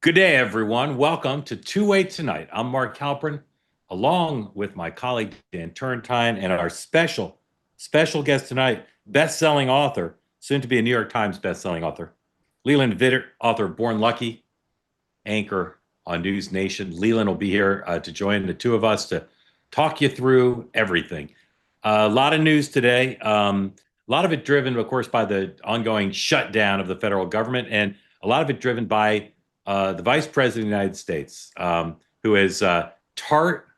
Good day, everyone. Welcome to Two-Way Tonight. I'm Mark Halperin, along with my colleague Dan Turrentine, and our special guest tonight, best-selling author, soon to be a New York Times best-selling author, Leland Vittert, author of Born Lucky, anchor on News Nation. Leland will be here to join the two of us to talk you through everything. A lot of news today. A lot of it driven, of course, by the ongoing shutdown of the federal government, and a lot of it driven by the Vice President of the United States, who is tart,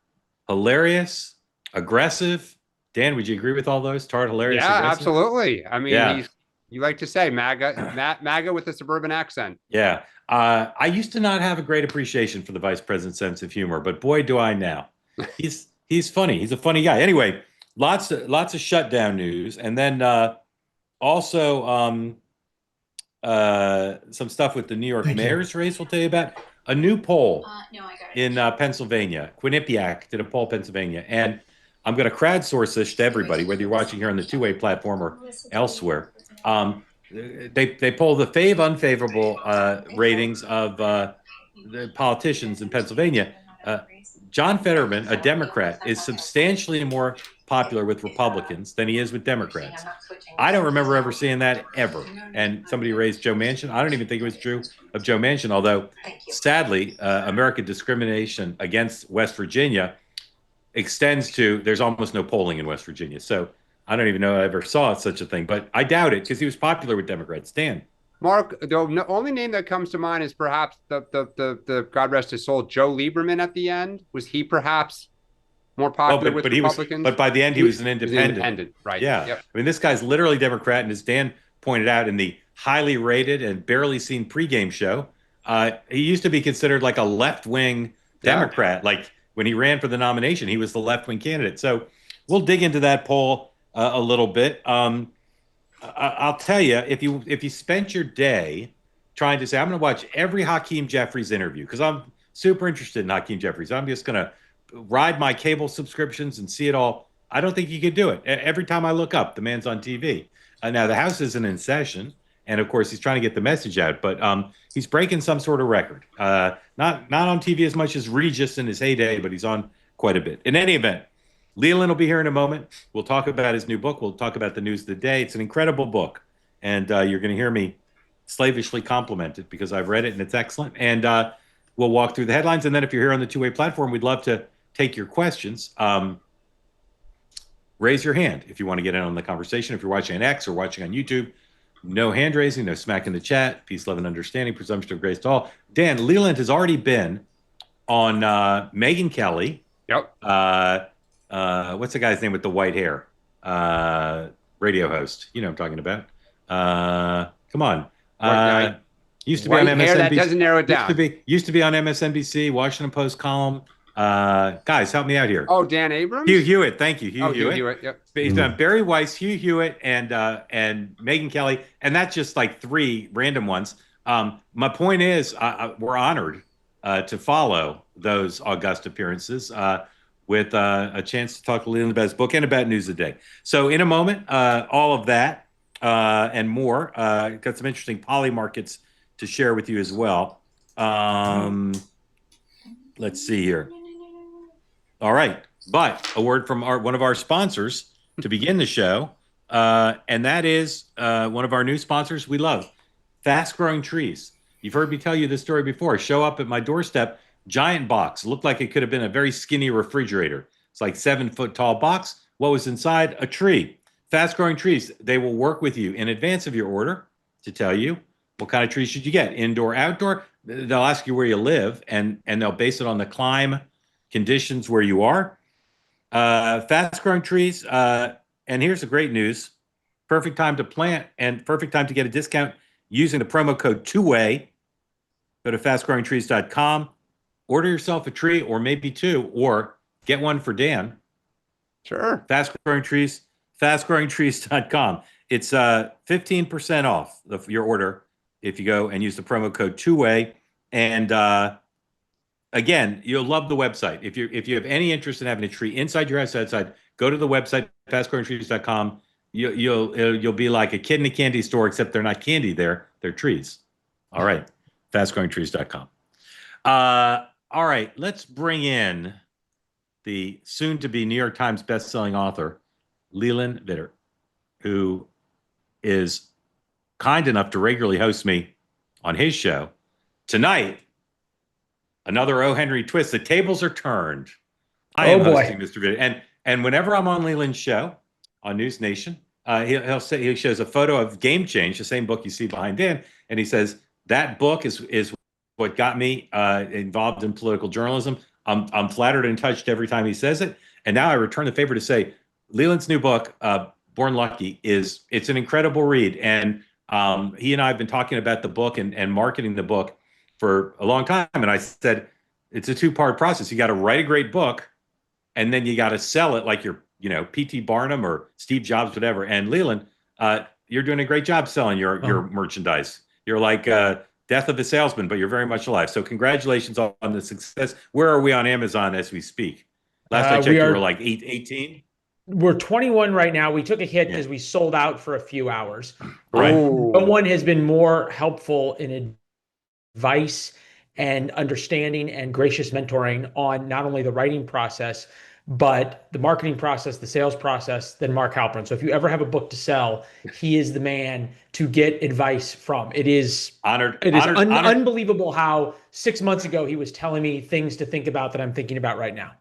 hilarious, aggressive. Dan, would you agree with all those? Tart, hilarious, Yeah, aggressive? absolutely. I mean, Yeah, you like to say MAGA with a suburban accent. yeah. I used to not have a great appreciation for the Vice President's sense of humor, but boy, do I now. He's funny. He's a funny guy. Anyway, lots of shutdown news, and then also some stuff with the New York mayor's race. We'll tell you about a new poll in Pennsylvania. Quinnipiac did a poll in Pennsylvania, and I'm going to crowdsource this to everybody, whether you're watching here on the Two-Way platform or elsewhere. They poll the unfavorable ratings of the politicians in Pennsylvania. John Fetterman, a Democrat, is substantially more popular with Republicans than he is with Democrats. I don't remember ever seeing that ever. And somebody raised Joe Manchin. I don't even think it was true of Joe Manchin, although sadly, American discrimination against West Virginia extends to, there's almost no polling in West Virginia. So I don't even know I ever saw such a thing, but I doubt it because he was popular with Democrats. Dan. Mark, the only name that comes to mind is perhaps the God rest his soul, Joe Lieberman at the end. Was he perhaps more popular with Republicans? But by the end, he was an independent. Right. Yeah. Yep. I mean, this guy's literally Democrat, and as Dan pointed out in the highly rated and barely seen pregame show, he used to be considered like a left-wing Democrat. Like when he ran for the nomination, he was the left-wing candidate. So we'll dig into that poll a little bit. I'll tell you, if you spent your day trying to say, I'm going to watch every Hakeem Jeffries interview because I'm super interested in Hakeem Jeffries. I'm just going to ride my cable subscriptions and see it all. I don't think you could do it. Every time I look up, the man's on TV. Now the House isn't in session, and of course he's trying to get the message out, but he's breaking some sort of record. Not on TV as much as Regis in his heyday, but he's on quite a bit. In any event, Leland will be here in a moment. We'll talk about his new book. We'll talk about the news of the day. It's an incredible book, and you're going to hear me slavishly compliment it because I've read it and it's excellent. And we'll walk through the headlines, and then if you're here on the Two-Way platform, we'd love to take your questions. Raise your hand if you want to get in on the conversation. If you're watching on X or watching on YouTube, no hand raising, no smack in the chat. Peace, love, and understanding. Presumption of grace to all. Dan, Leland has already been on Megyn Kelly. Yep. What's the guy's name with the white hair? Radio host. You know what I'm talking about. Come on. Used to be on MSNBC. Hair, that doesn't narrow it down. Used to be on MSNBC, Washington Post column. Guys, help me out here. Oh, Dan Abrams? Hugh Hewitt. Thank you. Hugh Hewitt. Yep. He's done Barry Weiss, Hugh Hewitt, and Megyn Kelly. And that's just like three random ones. My point is we're honored to follow those august appearances with a chance to talk to Leland about his book and about news of the day. So in a moment, all of that and more. Got some interesting poly markets to share with you as well. Let's see here. All right. But a word from one of our sponsors to begin the show. And that is one of our new sponsors we love, Fast Growing Trees. You've heard me tell you this story before. Show up at my doorstep, giant box. Looked like it could have been a very skinny refrigerator. It's like 7-foot tall box. What was inside? A tree. Fast Growing Trees. They will work with you in advance of your order to tell you what kind of trees should you get, indoor, outdoor. They'll ask you where you live, and they'll base it on the climate conditions where you are. Fast Growing Trees. And here's the great news. Perfect time to plant and perfect time to get a discount using the promo code Two-Way. Go to fastgrowingtrees.com. Order yourself a tree or maybe two, or get one for Dan. Sure. Fast Growing Trees, fastgrowingtrees.com. It's 15% off your order if you go and use the promo code Two-Way. And again, you'll love the website. If you have any interest in having a tree inside your house, outside, go to the website, fastgrowingtrees.com. You'll be like a kid in a candy store, except they're not candy, they're trees. All right, fastgrowingtrees.com. All right, let's bring in the soon-to-be New York Times best-selling author, Leland Vitter, who is kind enough to regularly host me on his show. Tonight, another O. Henry twist. The tables are turned. I am hosting Mr. Vitter. And whenever I'm on Leland's show on News Nation, he'll say, he shows a photo of Game Change, the same book you see behind Dan, and he says, that book is what got me involved in political journalism. I'm flattered and touched every time he says it. And now I return the favor to say, Leland's new book, Born Lucky, it's an incredible read. And he and I have been talking about the book and marketing the book for a long time. And I said, it's a two-part process. You got to write a great book, and then you got to sell it like you're, P.T. Barnum or Steve Jobs, whatever. And Leland, you're doing a great job selling your merchandise. You're like death of a salesman, but you're very much alive. So congratulations on the success. Where are we on Amazon as we speak? Last I checked, you were like 18. We're 21 right now. We took a hit because we sold out for a few hours. Right. No one has been more helpful in advice and understanding and gracious mentoring on not only the writing process, but the marketing process, the sales process, than Mark Halperin. So if you ever have a book to sell, he is the man to get advice from. It is unbelievable how 6 months ago he was telling me things to think about that I'm thinking about right now.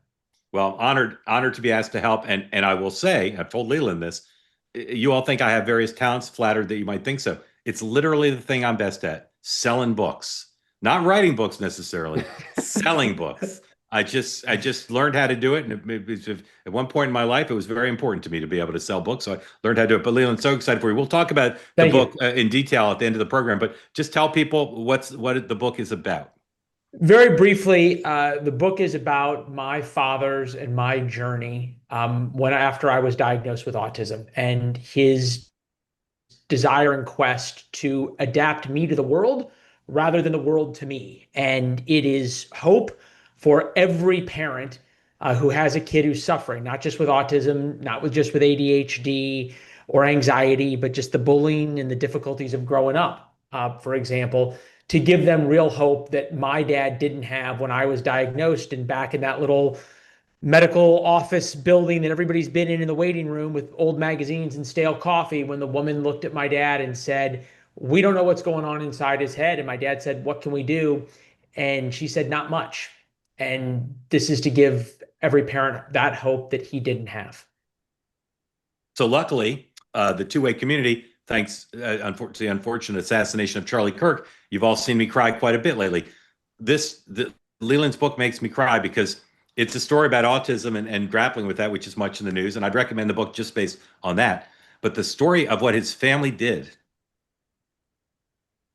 Well, honored to be asked to help. And I will say, I've told Leland this, you all think I have various talents, flattered that you might think so. It's literally the thing I'm best at, selling books. Not writing books necessarily, selling books. I just learned how to do it. And at one point in my life, it was very important to me to be able to sell books. So I learned how to do it. But Leland, so excited for you. We'll talk about the book in detail at the end of the program. But just tell people what the book is about. Very briefly, the book is about my father's and my journey after I was diagnosed with autism, and his desire and quest to adapt me to the world rather than the world to me. And it is hope for every parent who has a kid who's suffering, not just with autism, not just with ADHD or anxiety, but just the bullying and the difficulties of growing up, for example, to give them real hope that my dad didn't have when I was diagnosed and back in that little medical office building that everybody's been in the waiting room with old magazines and stale coffee, when the woman looked at my dad and said, "We don't know what's going on inside his head." And my dad said, "What can we do?" And she said, "Not much." And this is to give every parent that hope that he didn't have. So luckily, the two-way community, thanks to the unfortunate assassination of Charlie Kirk, you've all seen me cry quite a bit lately. Leland's book makes me cry because it's a story about autism and grappling with that, which is much in the news. And I'd recommend the book just based on that. But the story of what his family did,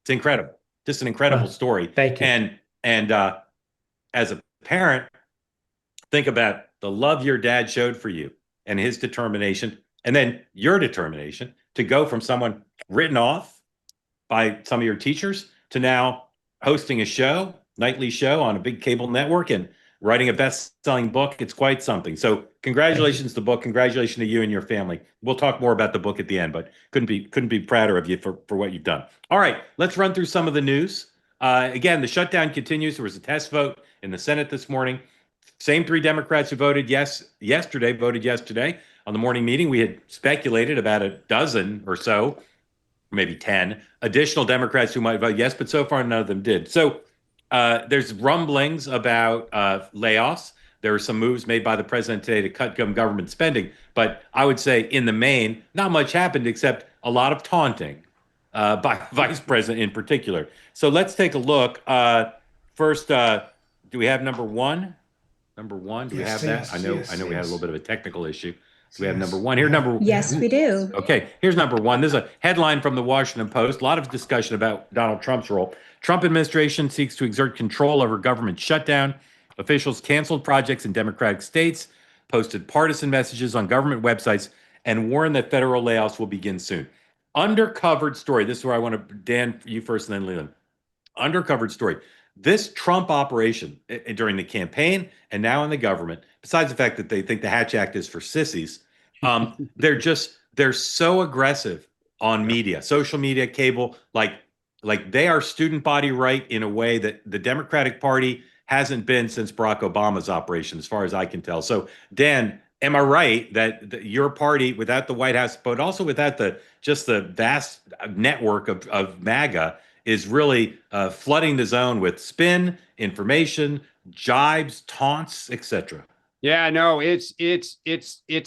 it's incredible. Just an incredible story. Thank you. And as a parent, think about the love your dad showed for you and his determination, and then your determination to go from someone written off by some of your teachers to now hosting a show, nightly show on a big cable network, and writing a best-selling book. It's quite something. So congratulations to the book. Congratulations to you and your family. We'll talk more about the book at the end, but couldn't be prouder of you for what you've done. All right, let's run through some of the news. Again, the shutdown continues. There was a test vote in the Senate this morning. Same three Democrats who voted yesterday on the morning meeting. We had speculated about a dozen or so, maybe 10 additional Democrats who might vote yes, but so far none of them did. So there's rumblings about layoffs. There were some moves made by the president today to cut government spending. But I would say in the main, not much happened except a lot of taunting by Vice President in particular. So let's take a look. First, do we have number one? Number one, do we have that? I know we had a little bit of a technical issue. Do we have number one here? Yes, we do. Okay, here's number one. There's a headline from the Washington Post. A lot of discussion about Donald Trump's role. Trump administration seeks to exert control over government shutdown. Officials canceled projects in Democratic states, posted partisan messages on government websites, and warned that federal layoffs will begin soon. Undercovered story. This is where I want to, Dan, you first and then Leland. Undercovered story. This Trump operation during the campaign and now in the government, besides the fact that they think the Hatch Act is for sissies, they're so aggressive on media, social media, cable, like like they are student body right in a way that the Democratic Party hasn't been since Barack Obama's operation, as far as I can tell. So, Dan, am I right that your party, without the White House, but also without the vast network of MAGA, is really flooding the zone with spin, information, jibes, taunts, etc.? Yeah, no, it's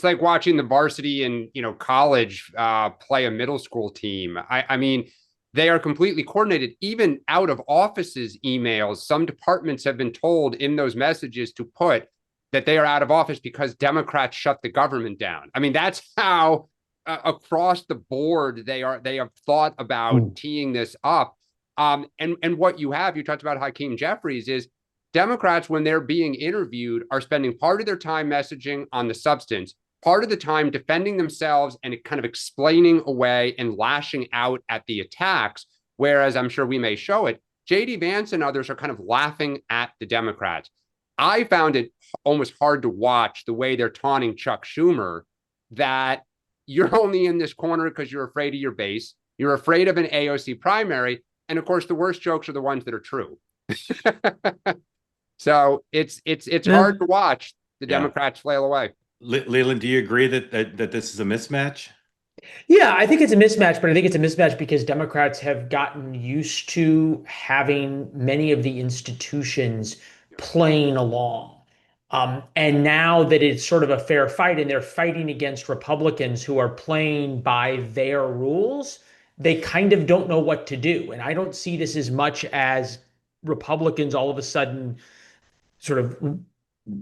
like watching the varsity in college play a middle school team. I mean, they are completely coordinated, even out of offices emails. Some departments have been told in those messages to put that they are out of office because Democrats shut the government down. I mean, that's how across the board they have thought about teeing this up. And what you talked about Hakeem Jeffries, is Democrats, when they're being interviewed, are spending part of their time messaging on the substance, part of the time defending themselves and kind of explaining away and lashing out at the attacks. Whereas I'm sure we may show it, J.D. Vance and others are kind of laughing at the Democrats. I found it almost hard to watch the way they're taunting Chuck Schumer, that you're only in this corner because you're afraid of your base. You're afraid of an AOC primary. And of course, the worst jokes are the ones that are true. So it's hard to watch the Democrats flail away. Leland, do you agree that this is a mismatch? Yeah, I think it's a mismatch, but I think it's a mismatch because Democrats have gotten used to having many of the institutions playing along. And now that it's sort of a fair fight and they're fighting against Republicans who are playing by their rules, they kind of don't know what to do. And I don't see this as much as Republicans all of a sudden sort of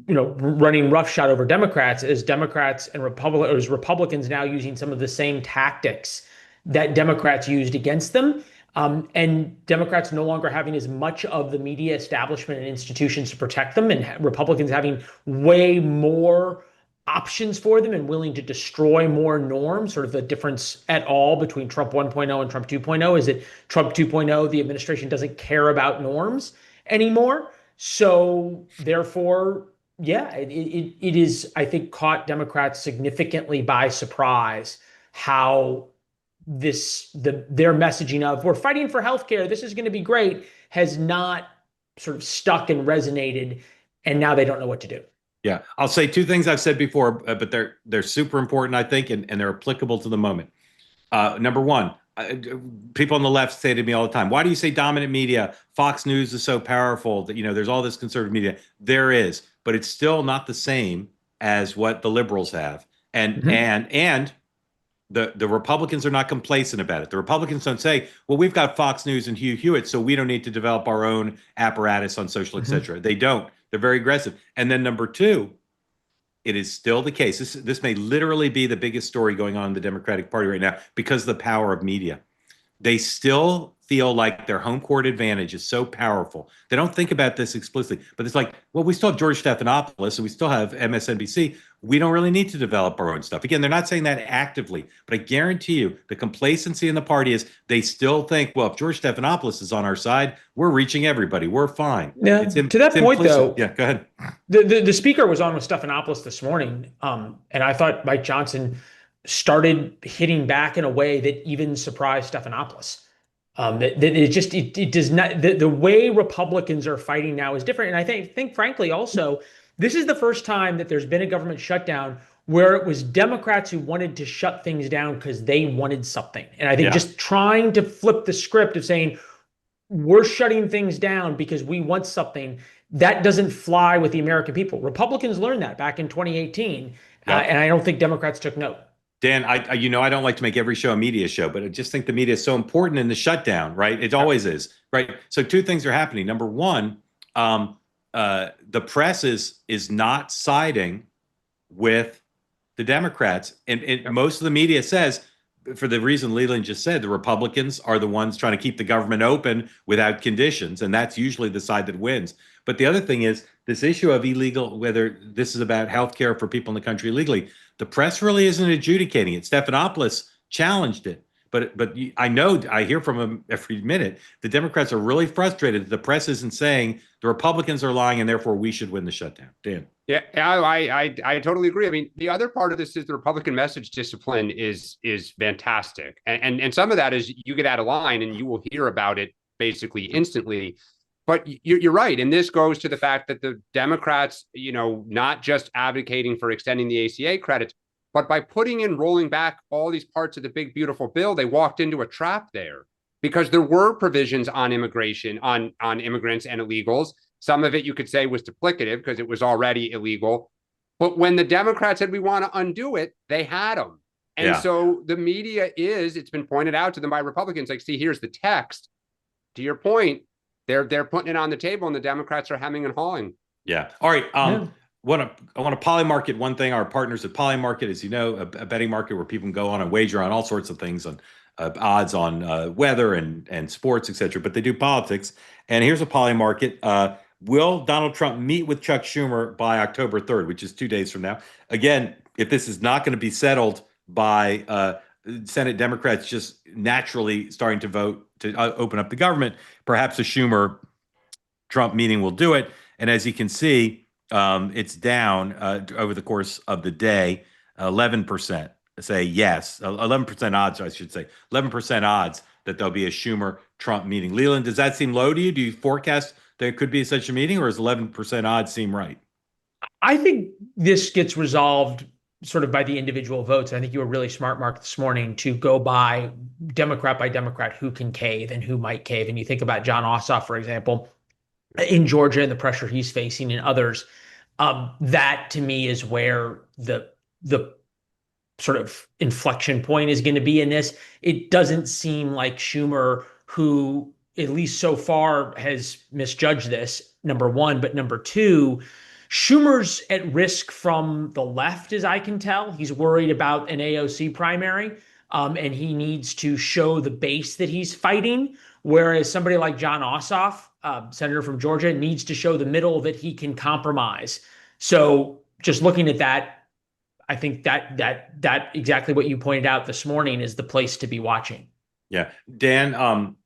running roughshod over Democrats, as Democrats and Republicans now using some of the same tactics that Democrats used against them. And Democrats no longer having as much of the media establishment and institutions to protect them, and Republicans having way more options for them and willing to destroy more norms. Sort of the difference at all between Trump 1.0 and Trump 2.0 is that Trump 2.0, the administration doesn't care about norms anymore. So therefore, yeah, it is, I think, caught Democrats significantly by surprise how their messaging of we're fighting for healthcare, this is going to be great, has not sort of stuck and resonated, and now they don't know what to do. Yeah, I'll say two things I've said before, but they're super important, I think, and they're applicable to the moment. Number one, people on the left say to me all the time, why do you say dominant media? Fox News is so powerful that, there's all this conservative media. There is, but it's still not the same as what the liberals have. And the Republicans are not complacent about it. The Republicans don't say, well, we've got Fox News and Hugh Hewitt, so we don't need to develop our own apparatus on social, et cetera. They don't. They're very aggressive. And then number two, it is still the case. This may literally be the biggest story going on in the Democratic Party right now because of the power of media. They still feel like their home court advantage is so powerful. They don't think about this explicitly, but it's like, well, we still have George Stephanopoulos and we still have MSNBC. We don't really need to develop our own stuff. Again, they're not saying that actively, but I guarantee you the complacency in the party is they still think, well, if George Stephanopoulos is on our side, we're reaching everybody. We're fine. Yeah. To that point, though, yeah, go ahead. The speaker was on with Stephanopoulos this morning, and I thought Mike Johnson started hitting back in a way that even surprised Stephanopoulos. It does not, the way Republicans are fighting now is different. And I think frankly, also, this is the first time that there's been a government shutdown where it was Democrats who wanted to shut things down because they wanted something. And I think just trying to flip the script of saying, we're shutting things down because we want something, that doesn't fly with the American people. Republicans learned that back in 2018. And I don't think Democrats took note. Dan, I don't like to make every show a media show, but I just think the media is so important in the shutdown, right? It always is, right? So two things are happening. Number one, the press is not siding with the Democrats. And most of the media says, for the reason Leland just said, the Republicans are the ones trying to keep the government open without conditions. And that's usually the side that wins. But the other thing is this issue of illegal, whether this is about health care for people in the country illegally, the press really isn't adjudicating it. Stephanopoulos challenged it. But I hear from him every minute, the Democrats are really frustrated that the press isn't saying the Republicans are lying and therefore we should win the shutdown. Dan. Yeah, I totally agree. I mean, the other part of this is the Republican message discipline is fantastic, and some of that is you get out of line and you will hear about it basically instantly. But you're right, and this goes to the fact that the Democrats, not just advocating for extending the ACA credits, but by putting in rolling back all these parts of the big beautiful bill, they walked into a trap there because there were provisions on immigration, on immigrants and illegals. Some of it you could say was duplicative because it was already illegal. But when the Democrats said we want to undo it, they had them. And so the media it's been pointed out to them by Republicans, like, see, here's the text. To your point, they're putting it on the table and the Democrats are hemming and hawing. Yeah. All right. I want to polymarket one thing. Our partners at Polymarket, as you know, a betting market where people can go on and wager on all sorts of things, on odds on weather and sports, etc. But they do politics. And here's a Polymarket. Will Donald Trump meet with Chuck Schumer by October 3rd, which is 2 days from now? Again, if this is not going to be settled by Senate Democrats just naturally starting to vote to open up the government, perhaps a Schumer Trump meeting will do it. And as you can see, it's down over the course of the day, 11% say yes, 11% odds, I should say, 11% odds that there'll be a Schumer Trump meeting. Leland, does that seem low to you? Do you forecast there could be such a meeting, or does 11% odds seem right? I think this gets resolved sort of by the individual votes. I think you were really smart, Mark, this morning to go by Democrat who can cave and who might cave. And you think about John Ossoff, for example, in Georgia and the pressure he's facing and others. That to me is where the sort of inflection point is going to be in this. It doesn't seem like Schumer, who at least so far has misjudged this, number one, but number two, Schumer's at risk from the left, as I can tell. He's worried about an AOC primary, and he needs to show the base that he's fighting. Whereas somebody like John Ossoff, senator from Georgia, needs to show the middle that he can compromise. So just looking at that, I think that exactly what you pointed out this morning is the place to be watching. Yeah, Dan,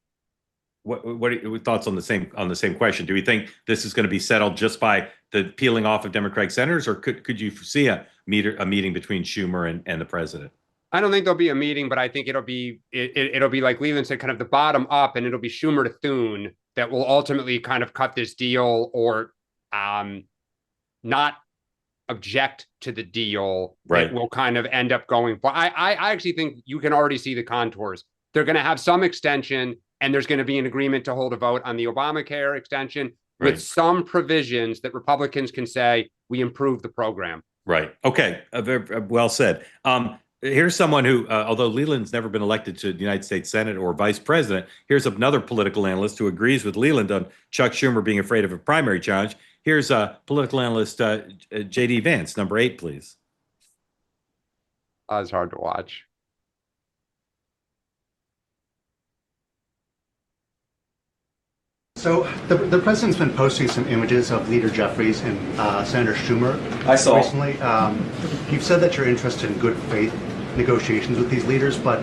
what are your thoughts on the same question? Do we think this is going to be settled just by the peeling off of Democratic senators, or could you see a meeting between Schumer and the president? I don't think there'll be a meeting, but I think it'll be like Leland said, kind of the bottom up, and it'll be Schumer to Thune that will ultimately kind of cut this deal or not object to the deal. Right. That will kind of end up going. But I actually think you can already see the contours. They're going to have some extension, and there's going to be an agreement to hold a vote on the Obamacare extension with some provisions that Republicans can say we improve the program. Right. Okay. Very well said. Here's someone who, although Leland's never been elected to the United States Senate or vice president, here's another political analyst who agrees with Leland on Chuck Schumer being afraid of a primary challenge. Here's political analyst J.D. Vance, number 8, please. It's hard to watch. So the president's been posting some images of Leader Jeffries and Senator Schumer. I saw recently. You've said that you're interested in good faith negotiations with these leaders, but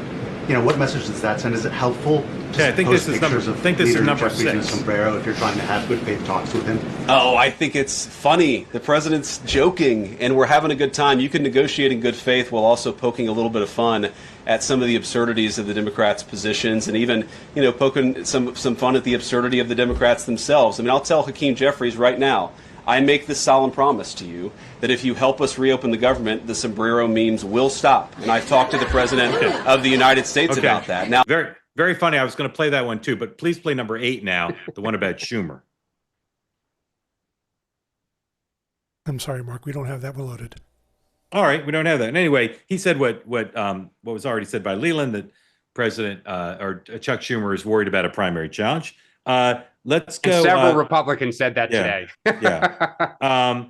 what message does that send? Is it helpful? Yeah, I think this is number 6. Sombrero, if you're trying to have good faith talks with him. Oh, I think it's funny. The president's joking, and we're having a good time. You can negotiate in good faith while also poking a little bit of fun at some of the absurdities of the Democrats' positions, and even poking some fun at the absurdity of the Democrats themselves. I mean, I'll tell Hakeem Jeffries right now, I make this solemn promise to you that if you help us reopen the government, the sombrero memes will stop. And I've talked to the president of the United States about that. Now, very, very funny. I was going to play that one too, but please play number 8 now, the one about Schumer. I'm sorry, Mark. We don't have that loaded. All right, we don't have that. And anyway, he said what was already said by Leland, that President or Chuck Schumer is worried about a primary challenge. Let's go. And several Republicans said that today. Yeah.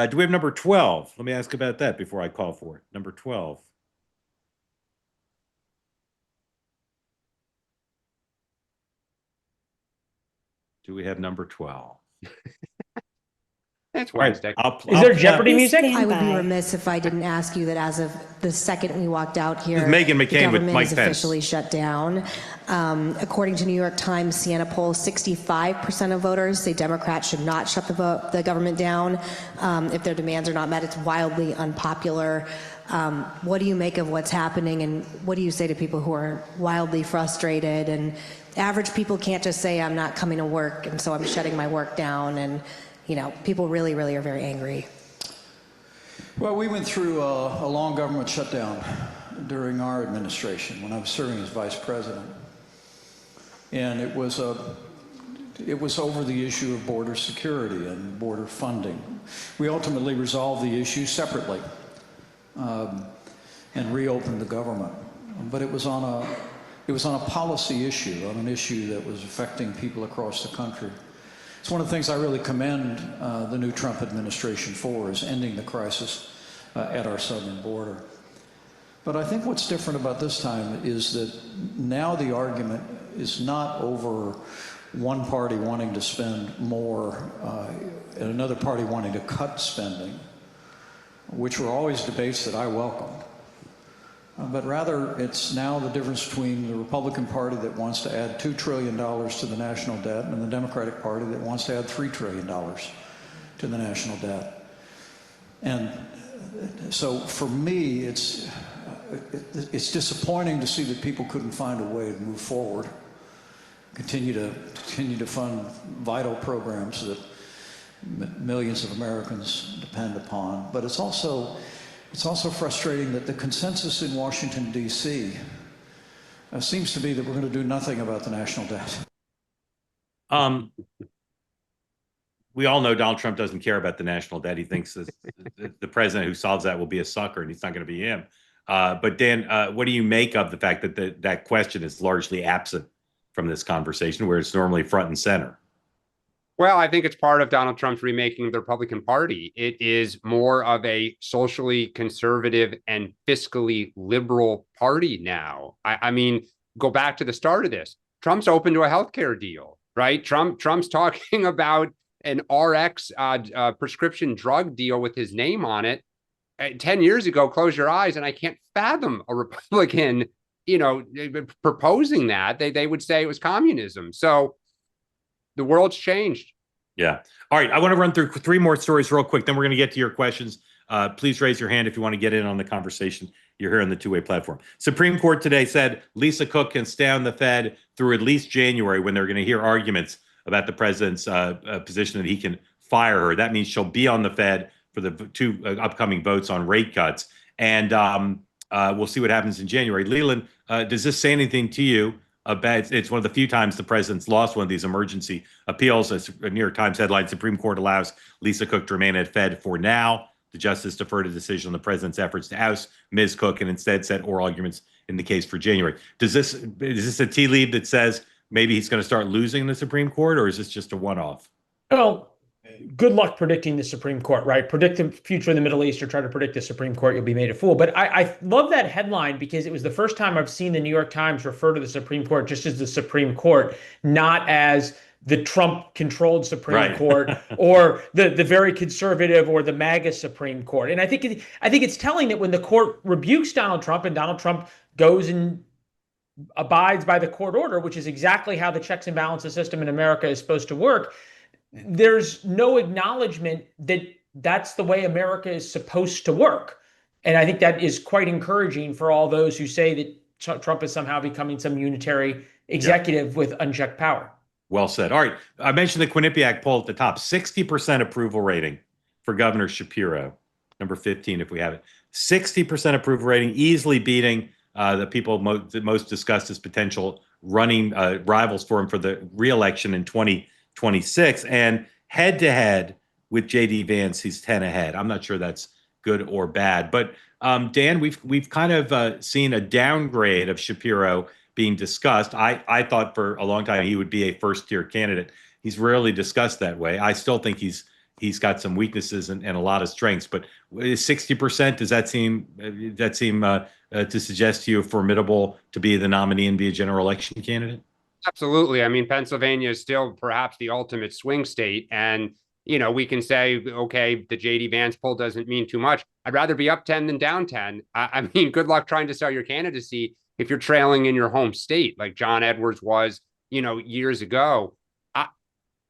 Do we have number 12? Let me ask about that before I call for it. Number 12. Do we have number 12? It's All right, Wednesday. Is there Jeopardy Please music? stand I would be by. remiss if I didn't ask you that as of the second we walked out here, This is Meghan the McCain with government Mike is Pence. officially shut down. According to New York Times Siena poll, 65% of voters say Democrats should not shut the government down if their demands are not met. It's wildly unpopular. What do you make of what's happening, and what do you say to people who are wildly frustrated? And average people can't just say, I'm not coming to work, and so I'm shutting my work down. And, you know, people really, really are very angry. Well, we went through a long government shutdown during our administration when I was serving as vice president. And it was over the issue of border security and border funding. We ultimately resolved the issue separately and reopened the government. But it was on a policy issue, on an issue that was affecting people across the country. It's one of the things I really commend the new Trump administration for, is ending the crisis at our southern border. But I think what's different about this time is that now the argument is not over one party wanting to spend more and another party wanting to cut spending, which were always debates that I welcomed. But rather, it's now the difference between the Republican Party that wants to add $2 trillion to the national debt and the Democratic Party that wants to add $3 trillion to the national debt. And so for me, it's disappointing to see that people couldn't find a way to move forward, continue to fund vital programs that millions of Americans depend upon. But it's also frustrating that the consensus in Washington, D.C. Seems to be that we're going to do nothing about the national debt. We all know Donald Trump doesn't care about the national debt. He thinks that the president who solves that will be a sucker, and it's not going to be him. But Dan, what do you make of the fact that that question is largely absent from this conversation, where it's normally front and center? Well, I think it's part of Donald Trump's remaking of the Republican Party. It is more of a socially conservative and fiscally liberal party now. I mean, go back to the start of this. Trump's open to a healthcare deal, right? Trump's talking about an RX prescription drug deal with his name on it. 10 years ago, close your eyes, and I can't fathom a Republican, proposing that. They would say it was communism. So the world's changed. Yeah. All right. I want to run through 3 more stories real quick. Then we're going to get to your questions. Please raise your hand if you want to get in on the conversation. You're here on the two-way platform. Supreme Court today said Lisa Cook can stay on the Fed through at least January, when they're going to hear arguments about the president's position that he can fire her. That means she'll be on the Fed for the 2 upcoming votes on rate cuts. And we'll see what happens in January. Leland, does this say anything to you? It's one of the few times the president's lost one of these emergency appeals. As a New York Times headline, Supreme Court allows Lisa Cook to remain at Fed for now. The justice deferred a decision on the president's efforts to oust Ms. Cook and instead set oral arguments in the case for January. Is this a tea leaf that says maybe he's going to start losing the Supreme Court, or is this just a one-off? Well, good luck predicting the Supreme Court, right? Predict the future in the Middle East or try to predict the Supreme Court, you'll be made a fool. But I love that headline because it was the first time I've seen the New York Times refer to the Supreme Court just as the Supreme Court, not as the Trump-controlled Supreme Court or the very conservative or the MAGA Supreme Court. And I think it's telling that when the court rebukes Donald Trump and Donald Trump goes and abides by the court order, which is exactly how the checks and balances system in America is supposed to work, there's no acknowledgement that that's the way America is supposed to work. And I think that is quite encouraging for all those who say that Trump is somehow becoming some unitary executive with unchecked power. Well said. All right. I mentioned the Quinnipiac poll at the top. 60% approval rating for Governor Shapiro, number 15, if we have it. 60% approval rating, easily beating the people most discussed as potential running rivals for him for the reelection in 2026. And head-to-head with J.D. Vance, he's 10 ahead. I'm not sure that's good or bad. But, Dan, we've kind of seen a downgrade of Shapiro being discussed. I thought for a long time he would be a first-tier candidate. He's rarely discussed that way. I still think he's got some weaknesses and a lot of strengths. But 60%, does that seem to suggest to you formidable to be the nominee and be a general election candidate? Absolutely. I mean, Pennsylvania is still perhaps the ultimate swing state. And, we can say, okay, the JD Vance poll doesn't mean too much. I'd rather be up 10 than down 10. I mean, good luck trying to sell your candidacy if you're trailing in your home state, like John Edwards was, years ago.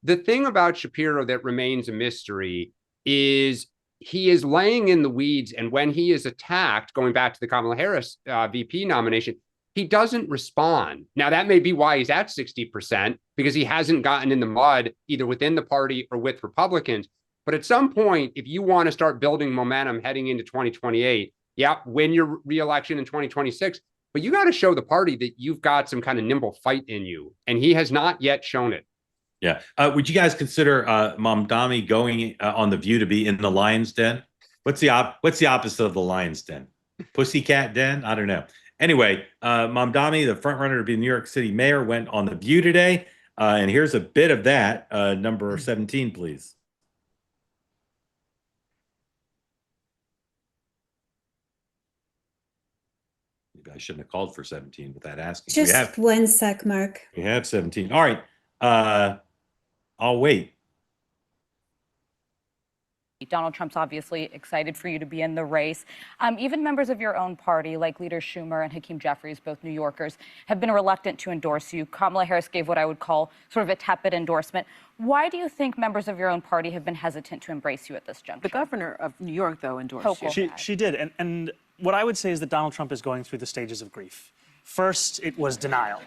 The thing about Shapiro that remains a mystery is he is laying in the weeds. And when he is attacked, going back to the Kamala Harris VP nomination, he doesn't respond. Now, that may be why he's at 60%, because he hasn't gotten in the mud either within the party or with Republicans. But at some point, if you want to start building momentum heading into 2028, win your reelection in 2026, but you got to show the party that you've got some kind of nimble fight in you. And he has not yet shown it. Yeah. Would you guys consider Mamdani going on The View to be in the lion's den? What's the opposite of the lion's den? Pussycat den? I don't know. Anyway, Mamdani, the front runner to be New York City mayor, went on The View today. And here's a bit of that. Number 17, please. Maybe I shouldn't have called for 17 without asking. Just one sec, Mark. We have 17. All right. I'll wait. Donald Trump's obviously excited for you to be in the race. Even members of your own party, like leaders Schumer and Hakeem Jeffries, both New Yorkers, have been reluctant to endorse you. Kamala Harris gave what I would call sort of a tepid endorsement. Why do you think members of your own party have been hesitant to embrace you at this juncture? The governor of New York, though, endorsed you. She did. And what I would say is that Donald Trump is going through the stages of grief. First, it was denial.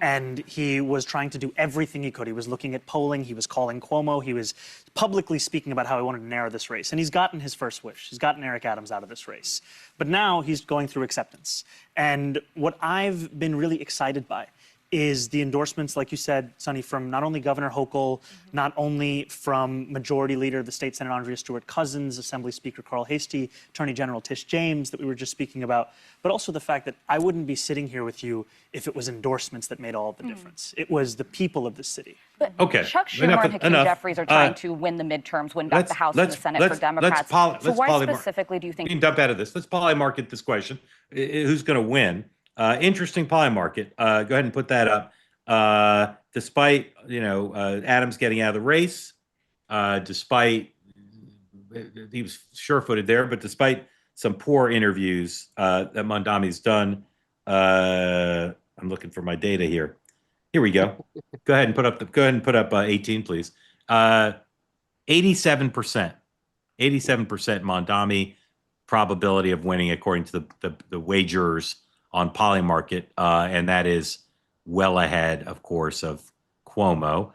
And he was trying to do everything he could. He was looking at polling. He was calling Cuomo. He was publicly speaking about how he wanted to narrow this race. And he's gotten his first wish. He's gotten Eric Adams out of this race. But now he's going through acceptance. And what I've been really excited by is the endorsements, like you said, Sonny, from not only Governor Hochul, not only from Majority Leader of the State Senate Andrea Stewart Cousins, Assembly Speaker Carl Hastie, Attorney General Tish James that we were just speaking about, but also the fact that I wouldn't be sitting here with you if it was endorsements that made all of the difference. It was the people of the city. But okay. Chuck Schumer and Hakeem Jeffries are trying to win the midterms, win back the House and the Senate for Democrats. So why specifically do you think— You can dump out of this. Let's polymarket this question. Who's going to win? Interesting polymarket. Go ahead and put that up. Despite, Adams getting out of the race, despite he was sure-footed there, but despite some poor interviews that Mamdani's done, I'm looking for my data here. Here we go. Go ahead and put up 18, please. 87%. 87% Mamdani probability of winning according to the wagers on Polymarket, and that is well ahead, of course, of Cuomo.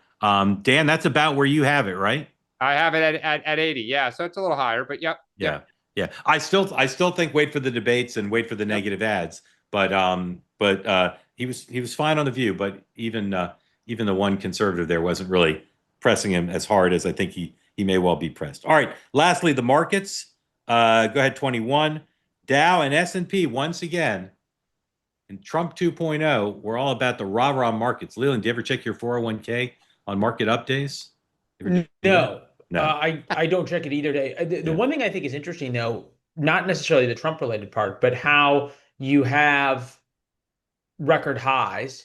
Dan, that's about where you have it, right? I have it at 80. Yeah, so it's a little higher, but yep. Yeah. I still think wait for the debates and wait for the negative ads, but he was fine on The View, but even the one conservative there wasn't really pressing him as hard as I think he may well be pressed. All right. Lastly, the markets. Go ahead, 21. Dow and S&P once again. And Trump 2.0, we're all about the rah-rah markets. Leland, do you ever check your 401k on market up days? No. I don't check it either day. The one thing I think is interesting, though, not necessarily the Trump-related part, but how you have record highs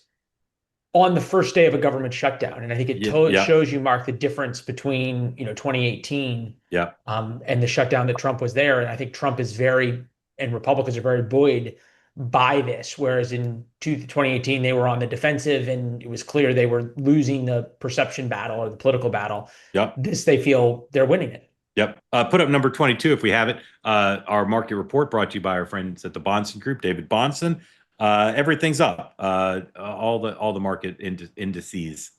on the first day of a government shutdown. And I think it shows you, Mark, the difference between 2018 and the shutdown that Trump was there. And I think Trump is and Republicans are very buoyed by this, whereas in 2018 they were on the defensive and it was clear they were losing the perception battle or the political battle. This, they feel they're winning it. Put up number 22 if we have it. Our market report brought to you by our friends at the Bahnsen Group, David Bahnsen. Everything's up. All the market indices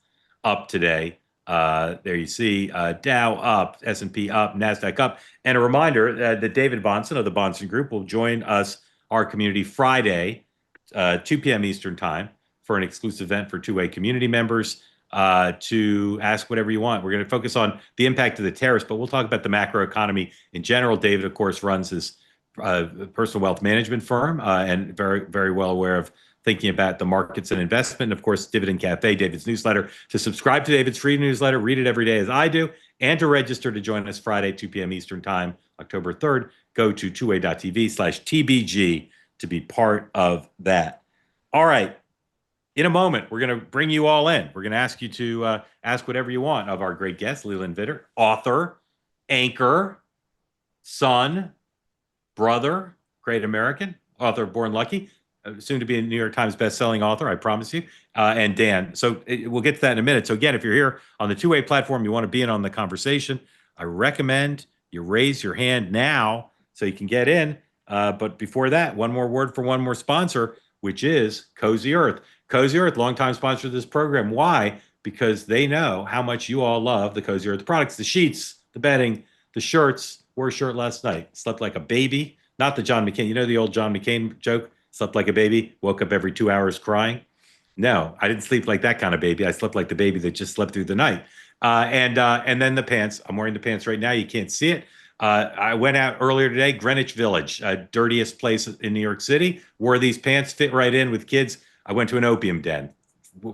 up today. There you see Dow up, S&P up, NASDAQ up. And a reminder that David Bahnsen of the Bahnsen Group will join us, our community, Friday, 2 p.m. Eastern time, for an exclusive event for two-way community members to ask whatever you want. We're going to focus on the impact of the tariffs, but we'll talk about the macroeconomy in general. David, of course, runs his personal wealth management firm and very, very well aware of thinking about the markets and investment. And of course, Dividend Cafe, David's newsletter. To subscribe to David's free newsletter, read it every day as I do, and to register to join us Friday, 2 p.m. Eastern time, October 3rd, go to twoway.tv/TBG to be part of that. All right. in a moment, we're going to bring you all in. We're going to ask you to ask whatever you want of our great guest, Leland Vitter, author, anchor, son, brother, great American, author of Born Lucky, soon to be a New York Times bestselling author, I promise you, and Dan. So we'll get to that in a minute. So again, if you're here on the two-way platform, you want to be in on the conversation, I recommend you raise your hand now so you can get in. But before that, one more word for one more sponsor, which is Cozy Earth. Cozy Earth, longtime sponsor of this program. Why? Because they know how much you all love the Cozy Earth products, the sheets, the bedding, the shirts. Wore a shirt last night. Slept like a baby. Not the John McCain. You know the old John McCain joke? Slept like a baby. Woke up every 2 hours crying. No, I didn't sleep like that kind of baby. I slept like the baby that just slept through the night. And then the pants. I'm wearing the pants right now. You can't see it. I went out earlier today, Greenwich Village, dirtiest place in New York City. Wore these pants, fit right in with kids. I went to an opium den.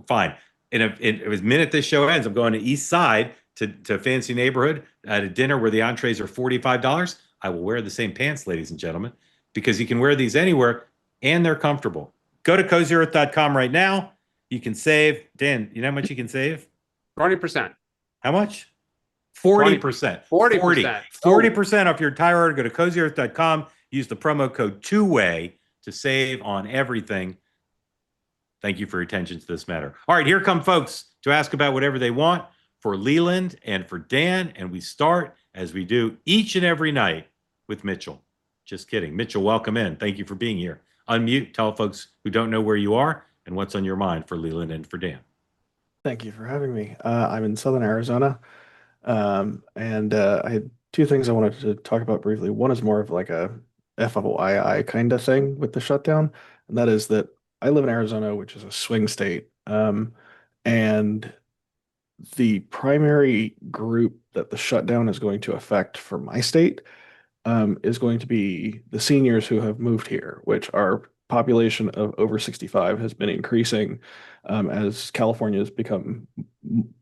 Fine. It was minute this show ends. I'm going to East Side to a fancy neighborhood at a dinner where the entrees are $45. I will wear the same pants, ladies and gentlemen, because you can wear these anywhere and they're comfortable. Go to cozyearth.com right now. You can save. Dan, you know how much you can save? 20%. How much? 40%. 40%. 40% off your entire order. Go to cozyearth.com. Use the promo code two-way to save on everything. Thank you for your attention to this matter. All right, here come folks to ask about whatever they want for Leland and for Dan. And we start, as we do each and every night, with Mitchell. Just kidding. Mitchell, welcome in. Thank you for being here. Unmute. Tell folks who don't know where you are and what's on your mind for Leland and for Dan. Thank you for having me. I'm in Southern Arizona. And I had two things I wanted to talk about briefly. One is more of like a FYI kind of thing with the shutdown. And that is that I live in Arizona, which is a swing state. And the primary group that the shutdown is going to affect for my state is going to be the seniors who have moved here, which our population of over 65 has been increasing as California has become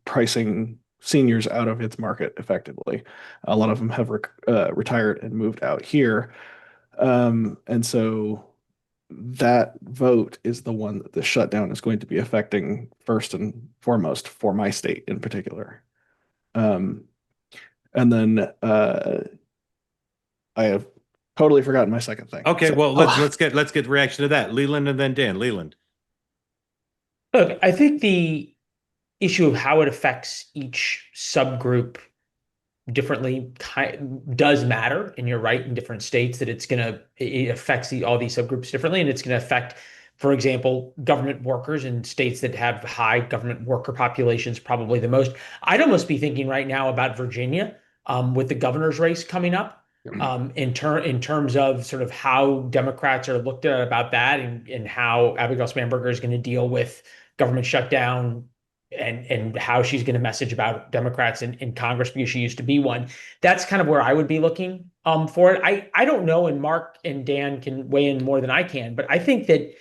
pricing seniors out of its market effectively. A lot of them have retired and moved out here. And so that vote is the one that the shutdown is going to be affecting first and foremost for my state in particular. And then I have totally forgotten my second thing. Okay, So- well let's get reaction to that. Leland and then Dan. Leland. Look, I think the issue of how it affects each subgroup differently does matter, and you're right, in different states that it affects all these subgroups differently, and it's going to affect, for example, government workers in states that have high government worker populations probably the most. I'd almost be thinking right now about Virginia with the governor's race coming up. In terms of sort of how Democrats are looked at about that, and how Abigail Spanberger is going to deal with government shutdown, and how she's going to message about Democrats in Congress, because she used to be one. That's kind of where I would be looking for it. I don't know, and Mark and Dan can weigh in more than I can, but I think that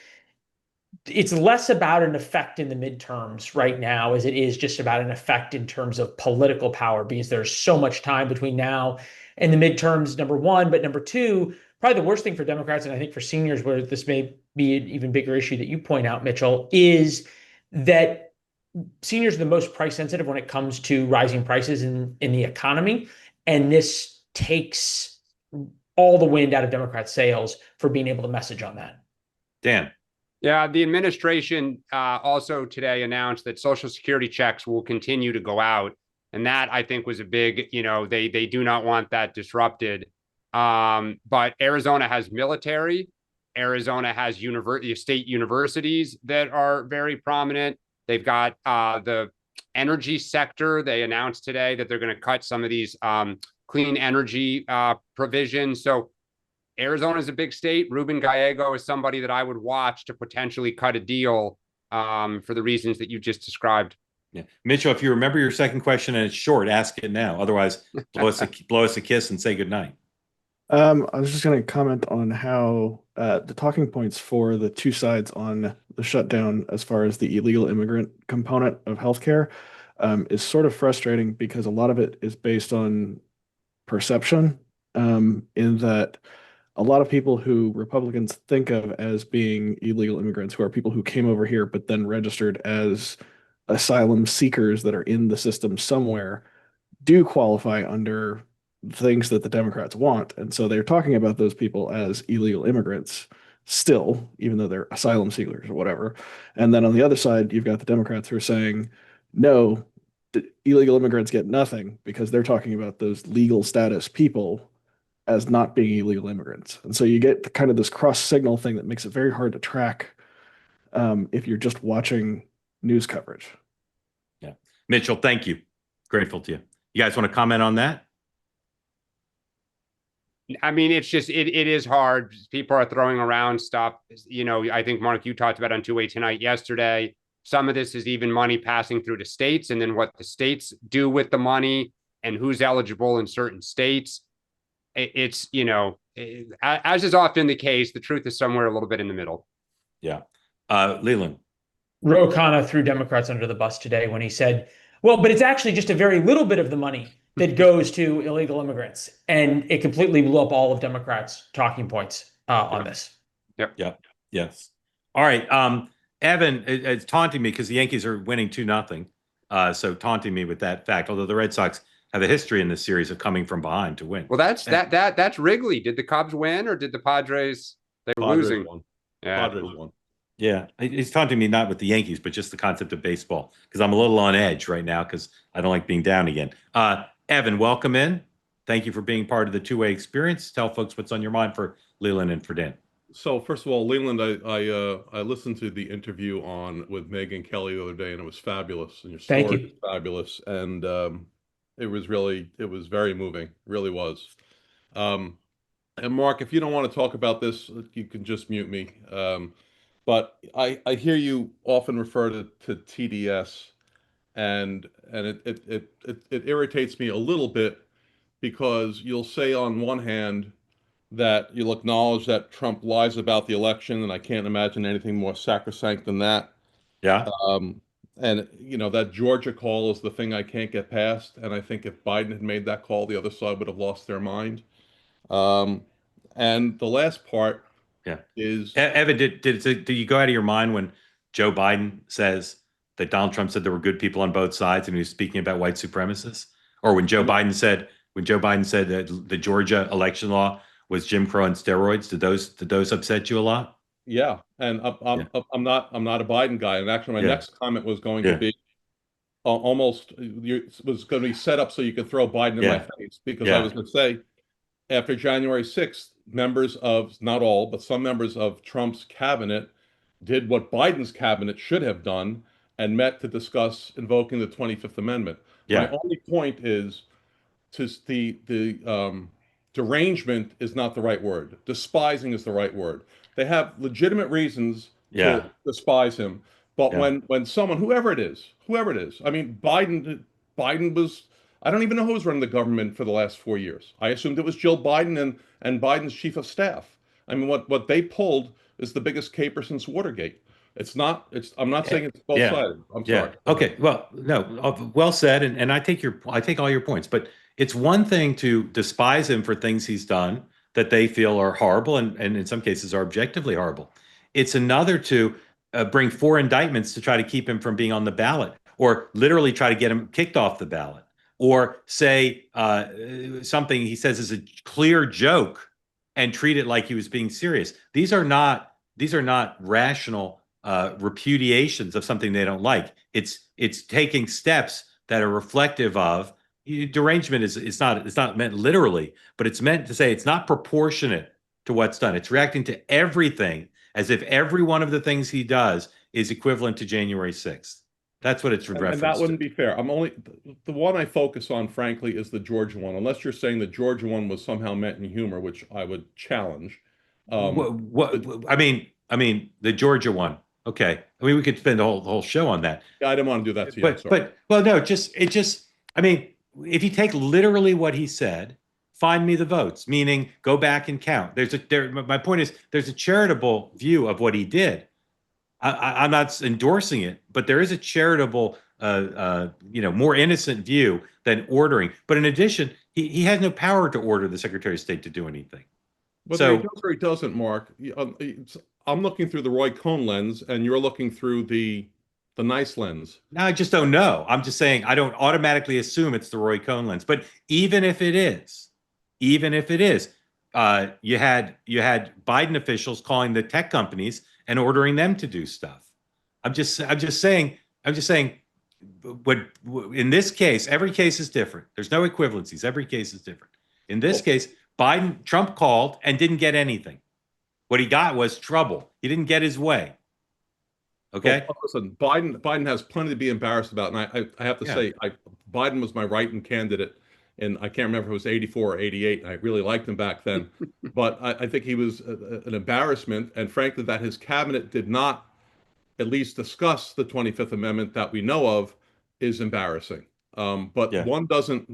it's less about an effect in the midterms right now as it is just about an effect in terms of political power, because there's so much time between now and the midterms, number one. But number two, probably the worst thing for Democrats, and I think for seniors, where this may be an even bigger issue that you point out, Mitchell, is that seniors are the most price sensitive when it comes to rising prices in the economy. And this takes all the wind out of Democrats' sails for being able to message on that. Dan. Yeah, the administration also today announced that Social Security checks will continue to go out. And that, I think, was a big, they do not want that disrupted. But Arizona has military. Arizona has state universities that are very prominent. They've got the energy sector. They announced today that they're going to cut some of these clean energy provisions. So Arizona is a big state. Ruben Gallego is somebody that I would watch to potentially cut a deal for the reasons that you just described. Yeah. Mitchell, if you remember your second question and it's short, ask it now. Otherwise, blow us a kiss and say goodnight. I was just going to comment on how the talking points for the two sides on the shutdown, as far as the illegal immigrant component of healthcare, is sort of frustrating, because a lot of it is based on perception, in that a lot of people who Republicans think of as being illegal immigrants, who are people who came over here but then registered as asylum seekers that are in the system somewhere, do qualify under things that the Democrats want. And so they're talking about those people as illegal immigrants still, even though they're asylum seekers or whatever. And then on the other side, you've got the Democrats who are saying, no, illegal immigrants get nothing because they're talking about those legal status people as not being illegal immigrants. And so you get kind of this cross signal thing that makes it very hard to track if you're just watching news coverage. Yeah. Mitchell, thank you. Grateful to you. You guys want to comment on that? I mean, it's just, it is hard. People are throwing around stuff. You know, I think, Mark, you talked about on Two-Way Tonight yesterday. Some of this is even money passing through to states and then what the states do with the money and who's eligible in certain states. It's, you know, as is often the case, the truth is somewhere a little bit in the middle. Yeah. Leland. Ro Khanna threw Democrats under the bus today when he said, well, but it's actually just a very little bit of the money that goes to illegal immigrants. And it completely blew up all of Democrats' talking points on this. Yep. Yes. All right. Evan is taunting me because the Yankees are winning 2-0. So taunting me with that fact, although the Red Sox have a history in this series of coming from behind to win. Well, that's Wrigley. Did the Cubs win or did the Padres? They were losing. Won. Yeah. Padres won. Yeah, he's taunting me not with the Yankees, but just the concept of baseball, because I'm a little on edge right now because I don't like being down again. Evan, welcome in. Thank you for being part of the two-way experience. Tell folks what's on your mind for Leland and for Dan. So first of all, Leland, I listened to the interview with Megyn Kelly the other day, and it was fabulous. And your story was fabulous, and it was very moving. It really was. And Mark, if you don't want to talk about this, you can just mute me. But I hear you often refer to TDS, and it irritates me a little bit because you'll say on one hand that you'll acknowledge that Trump lies about the election, and I can't imagine anything more sacrosanct than that. Yeah. And you know, that Georgia call is the thing I can't get past, and I think if Biden had made that call, the other side would have lost their mind. And the last part. Yeah. Is Evan, did you go out of your mind when Joe Biden says that Donald Trump said there were good people on both sides and he was speaking about white supremacists? Or when Joe Biden said that the Georgia election law was Jim Crow and steroids, did those upset you a lot? Yeah. And I'm not a Biden guy. And actually my next comment was going to be was going to be set up so you could throw Biden in my face, because I was going to say, after January 6th, members of, not all, but some members of Trump's cabinet did what Biden's cabinet should have done and met to discuss invoking the 25th Amendment. Yeah. My only point is the derangement is not the right word. Despising is the right word. They have legitimate reasons to despise him. But when someone, whoever it is, I mean, Biden was, I don't even know who was running the government for the last 4 years. I assumed it was Jill Biden and Biden's chief of staff. I mean, what they pulled is the biggest caper since Watergate. I'm not saying it's both sides. I'm sorry. Okay. Well, no, well said. And I take all your points, but it's one thing to despise him for things he's done that they feel are horrible and in some cases are objectively horrible. It's another to bring 4 indictments to try to keep him from being on the ballot, or literally try to get him kicked off the ballot, or say something he says is a clear joke and treat it like he was being serious. These are not rational repudiations of something they don't like. It's taking steps that are reflective of derangement. It's not meant literally, but it's meant to say it's not proportionate to what's done. It's reacting to everything as if every one of the things he does is equivalent to January 6th. That's what it's in reference to. And that wouldn't be fair. The one I focus on, frankly, is the Georgia one. Unless you're saying the Georgia one was somehow meant in humor, which I would challenge. I mean, the Georgia one. Okay. I mean, we could spend the whole show on that. Yeah, I didn't want to do that to you. I mean, if you take literally what he said, find me the votes, meaning go back and count. My point is, there's a charitable view of what he did. I'm not endorsing it, but there is a charitable, more innocent view than ordering. But in addition, he has no power to order the Secretary of State to do anything. Whether he does or he doesn't, Mark, I'm looking through the Roy Cohn lens, and you're looking through the nice lens. No, I just don't know. I'm just saying I don't automatically assume it's the Roy Cohn lens. But even if it is, you had Biden officials calling the tech companies and ordering them to do stuff. I'm just saying. What in this case, every case is different. There's no equivalencies. Every case is different. In this case, Trump called and didn't get anything. What he got was trouble. He didn't get his way. Okay. Well, listen, Biden has plenty to be embarrassed about, and I have to say, Biden was my write-in candidate, and I can't remember if it was 84 or 88. I really liked him back then, but I think he was an embarrassment, and frankly, that his cabinet did not at least discuss the 25th Amendment that we know of is embarrassing. But one doesn't.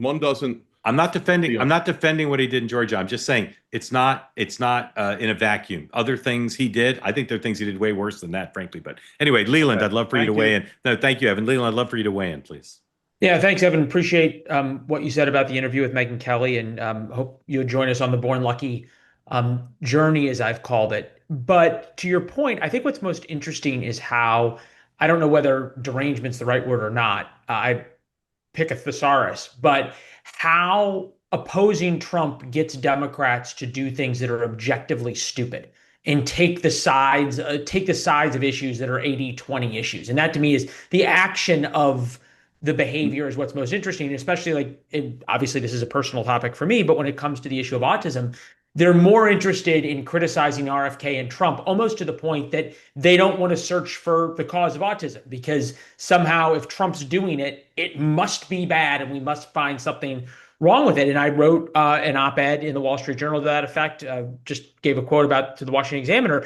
I'm not defending what he did in Georgia. I'm just saying it's not in a vacuum. Other things he did, I think there are things he did way worse than that, frankly. But anyway, Leland, I'd love for you to weigh in. No, thank you, Evan. Leland, I'd love for you to weigh in, please. Yeah, thanks, Evan. Appreciate what you said about the interview with Megyn Kelly, and hope you'll join us on the Born Lucky journey, as I've called it. But to your point, I think what's most interesting is how, I don't know whether derangement's the right word or not. I pick a thesaurus, but how opposing Trump gets Democrats to do things that are objectively stupid and take the sides of issues that are 80-20 issues. And that to me is the action of the behavior is what's most interesting, especially obviously this is a personal topic for me, but when it comes to the issue of autism, they're more interested in criticizing RFK and Trump, almost to the point that they don't want to search for the cause of autism, because somehow if Trump's doing it, it must be bad and we must find something wrong with it. And I wrote an op-ed in the Wall Street Journal to that effect, just gave a quote to the Washington Examiner.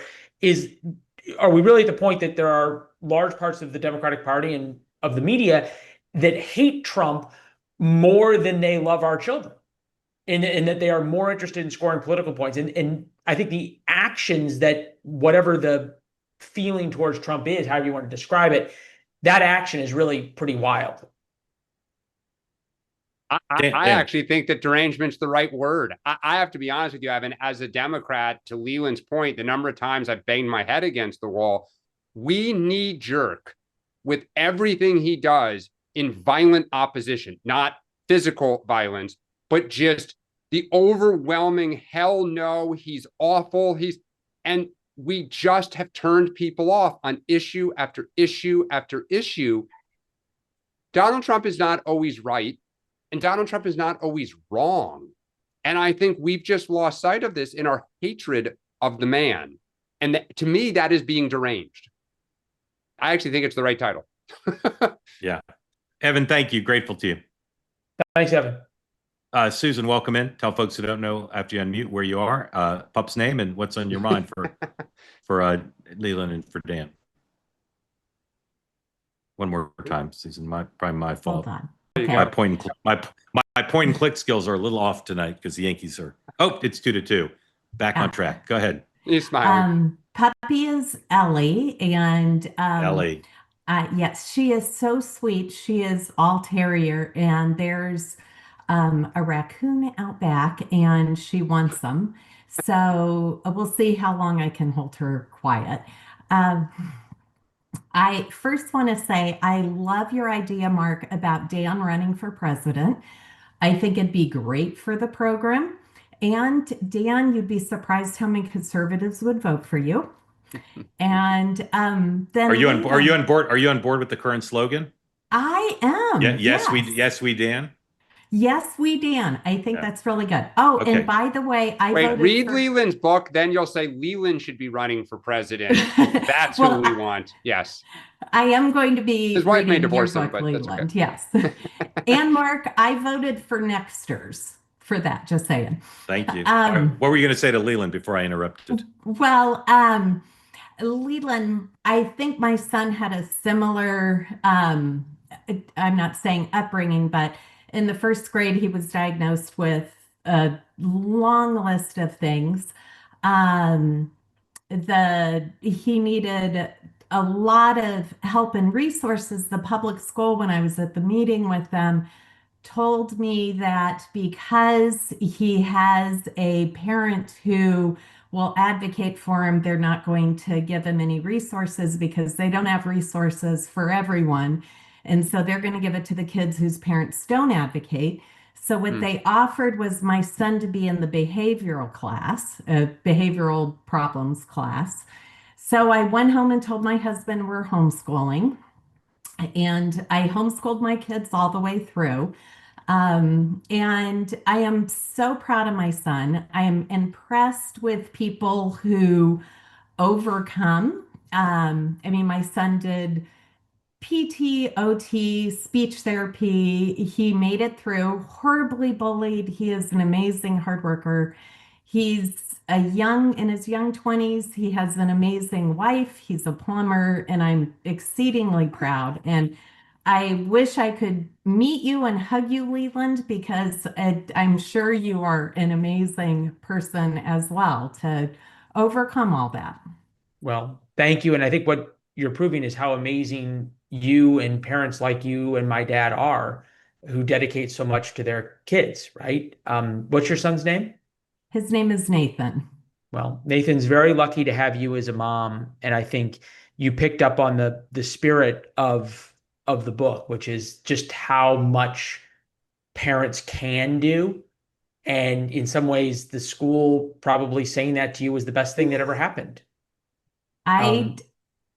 Are we really at the point that there are large parts of the Democratic Party and of the media that hate Trump more than they love our children? And that they are more interested in scoring political points. And I think the actions that, whatever the feeling towards Trump is, however you want to describe it, that action is really pretty wild. I actually think that derangement's the right word. I have to be honest with you, Evan, as a Democrat, to Leland's point, the number of times I've banged my head against the wall, we knee jerk with everything he does in violent opposition, not physical violence, but just the overwhelming hell no, he's awful. And we just have turned people off on issue after issue after issue. Donald Trump is not always right, and Donald Trump is not always wrong. And I think we've just lost sight of this in our hatred of the man. And to me, that is being deranged. I actually think it's the right title. Yeah. Evan, thank you. Grateful to you. Thanks, Evan. Susan, welcome in. Tell folks who don't know after you unmute where you are, pup's name, and what's on your mind for Leland and for Dan. One more time, Susan. Probably my fault. Hold on. Okay. My point and click skills are a little off tonight because the Yankees are. Oh, it's 2-2. Back on track. Go ahead. He's smiling. Puppy is Ellie, and Ellie. Yes, she is so sweet. She is all terrier, and there's a raccoon out back, and she wants them. So we'll see how long I can hold her quiet. I first want to say I love your idea, Mark, about Dan running for president. I think it'd be great for the program. And Dan, you'd be surprised how many conservatives would vote for you. And then are you on board? Are you on board with the current slogan? I am. Yeah, yes, we Dan. Yes, we Dan. I think that's really good. Oh, okay. And by the way, read Leland's book, then you'll say Leland should be running for president. That's who we want. Yes. I am going to be his wife may divorce him, but Leland. That's okay. Yes. And Mark, I voted for Nexters for that, just saying. Thank you. What were you going to say to Leland before I interrupted? Well, Leland, I think my son had a similar, I'm not saying upbringing, but in the first grade, he was diagnosed with a long list of things. He needed a lot of help and resources. The public school, when I was at the meeting with them, told me that because he has a parent who will advocate for him, they're not going to give him any resources because they don't have resources for everyone. And so they're going to give it to the kids whose parents don't advocate. So what they offered was my son to be in the behavioral class, behavioral problems class. So I went home and told my husband we're homeschooling. And I homeschooled my kids all the way through. And I am so proud of my son. I am impressed with people who overcome. I mean, my son did PT, OT, speech therapy. He made it through, horribly bullied. He is an amazing hard worker. He's in his young 20s. He has an amazing wife. He's a plumber, and I'm exceedingly proud. And I wish I could meet you and hug you, Leland, because I'm sure you are an amazing person as well to overcome all that. Well, thank you. And I think what you're proving is how amazing you and parents like you and my dad are, who dedicate so much to their kids, right? What's your son's name? His name is Nathan. Well, Nathan's very lucky to have you as a mom. And I think you picked up on the spirit of the book, which is just how much parents can do. And in some ways, the school probably saying that to you was the best thing that ever happened.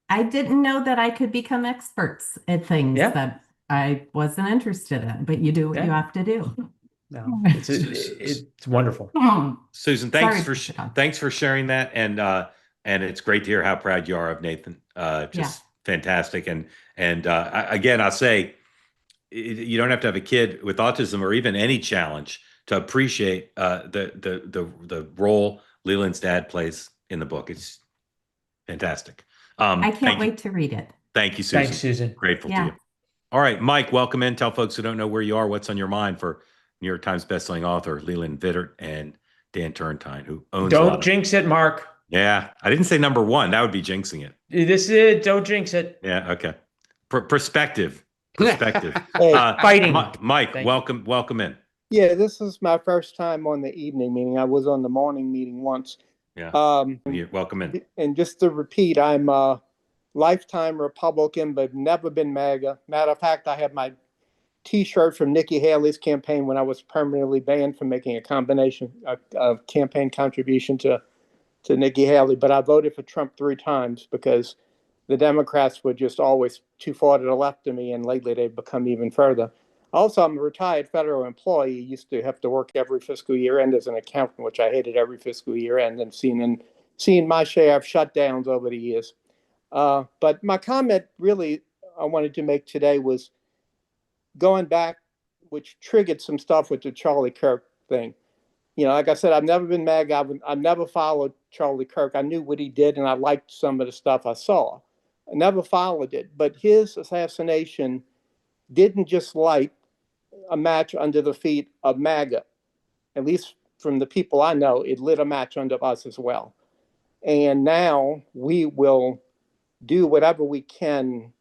I didn't know that I could become experts at things that I wasn't interested in, but you do what you have to do. No, it's wonderful. Susan, thanks for sharing that, and it's great to hear how proud you are of Nathan. Just fantastic, and again, I'll say you don't have to have a kid with autism or even any challenge to appreciate the role Leland's dad plays in the book. It's fantastic. I can't wait to read it. Thank you, Susan. Thanks, Susan. Grateful to you. All right, Mike, welcome in. Tell folks who don't know where you are, what's on your mind for New York Times bestselling author Leland Vittert and Dan Turrentine, who owns. Don't jinx it, Mark. Yeah, I didn't say number one. That would be jinxing it. This is it. Don't jinx it. Yeah. Okay. Perspective. Fighting. Mike, welcome in. Yeah, this is my first time on the evening meeting. I was on the morning meeting once. Yeah. Welcome in. And just to repeat, I'm a lifetime Republican, but never been MAGA. Matter of fact, I have my T-shirt from Nikki Haley's campaign when I was permanently banned from making a combination of campaign contribution to Nikki Haley. But I voted for Trump 3 times because the Democrats were just always too far to the left of me, and lately they've become even further. Also, I'm a retired federal employee. Used to have to work every fiscal year end as an accountant, which I hated every fiscal year end, and seen my share of shutdowns over the years. But my comment really I wanted to make today was going back, which triggered some stuff with the Charlie Kirk thing. You know, like I said, I've never been MAGA. I've never followed Charlie Kirk. I knew what he did, and I liked some of the stuff I saw. I never followed it. But his assassination didn't just light a match under the feet of MAGA. At least from the people I know, it lit a match under us as well. And now we will do whatever we can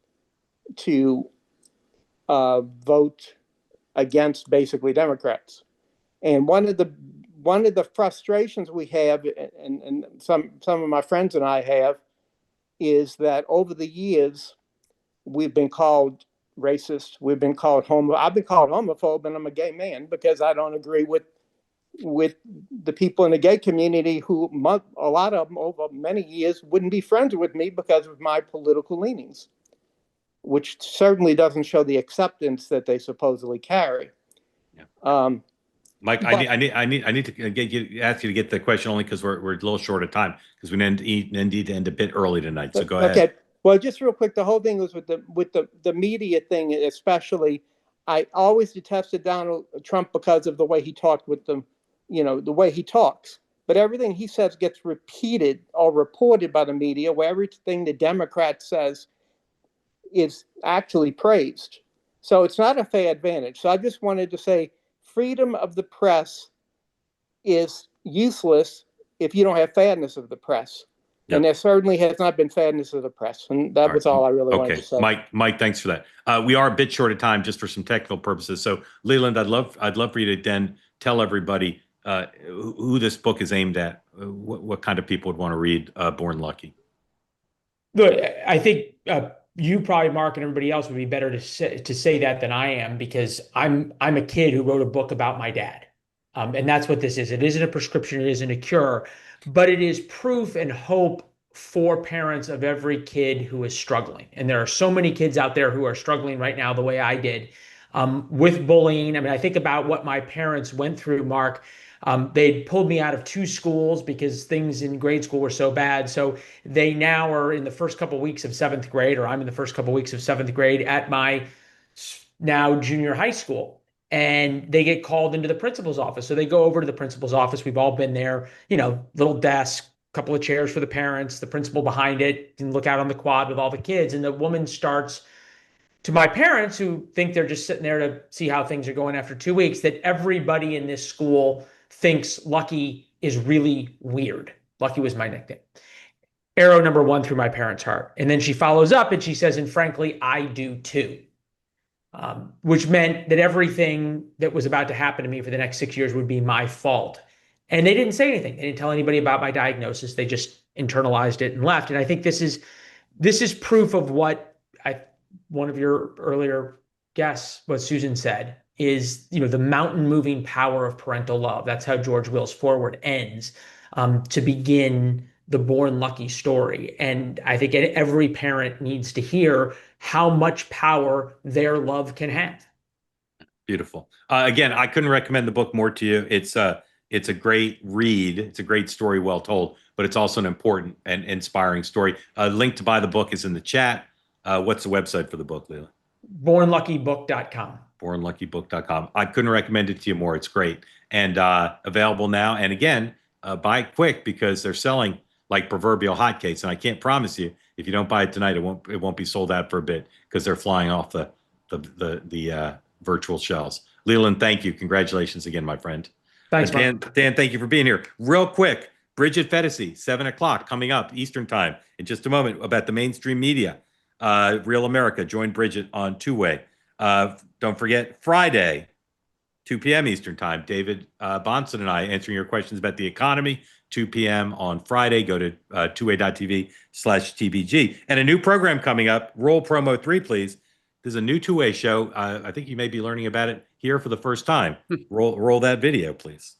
to vote against basically Democrats. And one of the frustrations we have, and some of my friends and I have, is that over the years we've been called racist. We've been called I've been called homophobe, and I'm a gay man because I don't agree with the people in the gay community who a lot of them over many years wouldn't be friends with me because of my political leanings, which certainly doesn't show the acceptance that they supposedly carry. Yeah. Mike, I need to ask you to get the question only because we're a little short of time because we need to end a bit early tonight. So go ahead. Okay. Well, just real quick, the whole thing was with the media thing, especially. I always detested Donald Trump because of the way he talked with them, the way he talks. But everything he says gets repeated or reported by the media, where everything the Democrat says is actually praised. So it's not a fair advantage. So I just wanted to say freedom of the press is useless if you don't have fairness of the press. And there certainly has not been fairness of the press. And that was all I really wanted to say. Mike, thanks for that. We are a bit short of time just for some technical purposes. So Leland, I'd love for you to then tell everybody who this book is aimed at, what kind of people would want to read Born Lucky. Look, I think you probably, Mark, and everybody else would be better to say that than I am, because I'm a kid who wrote a book about my dad. And that's what this is. It isn't a prescription. It isn't a cure, but it is proof and hope for parents of every kid who is struggling. And there are so many kids out there who are struggling right now the way I did with bullying. I mean, I think about what my parents went through, Mark. They'd pulled me out of 2 schools because things in grade school were so bad. So they now are in the first couple of weeks of 7th grade, or I'm in the first couple of weeks of 7th grade at my now junior high school. And they get called into the principal's office. So they go over to the principal's office. We've all been there, little desk, couple of chairs for the parents, the principal behind it, and look out on the quad with all the kids. And the woman starts to my parents, who think they're just sitting there to see how things are going after 2 weeks, that everybody in this school thinks Lucky is really weird. Lucky was my nickname. Arrow number 1 through my parents' heart. And then she follows up and she says, and frankly, I do too. Which meant that everything that was about to happen to me for the next 6 years would be my fault. And they didn't say anything. They didn't tell anybody about my diagnosis. They just internalized it and left. And I think this is proof of what one of your earlier guests, what Susan said, is the mountain moving power of parental love. That's how George Will's foreword ends, to begin the Born Lucky story. And I think every parent needs to hear how much power their love can have. Beautiful. Again, I couldn't recommend the book more to you. It's a great read. It's a great story, well told, but it's also an important and inspiring story. Link to buy the book is in the chat. What's the website for the book, Leila? BornLuckyBook.com. BornLuckyBook.com. I couldn't recommend it to you more. It's great and available now. And again, buy it quick because they're selling like proverbial hotcakes. And I can't promise you, if you don't buy it tonight, it won't be sold out for a bit because they're flying off the virtual shelves. Leland, thank you. Congratulations again, my friend. Thanks, Dan, thank you for being here. Real quick, Bridget Fedesi, 7:00 coming up Eastern time in just a moment about the mainstream media. Real America. Join Bridget on Two-Way. Don't forget Friday, 2 p.m. Eastern time. David Bonson and I answering your questions about the economy. 2 p.m. on Friday. Go to tway.tv/TBG. And a new program coming up. Roll promo 3, please. There's a new Two-Way show. I think you may be learning about it here for the first time. Roll that video, please.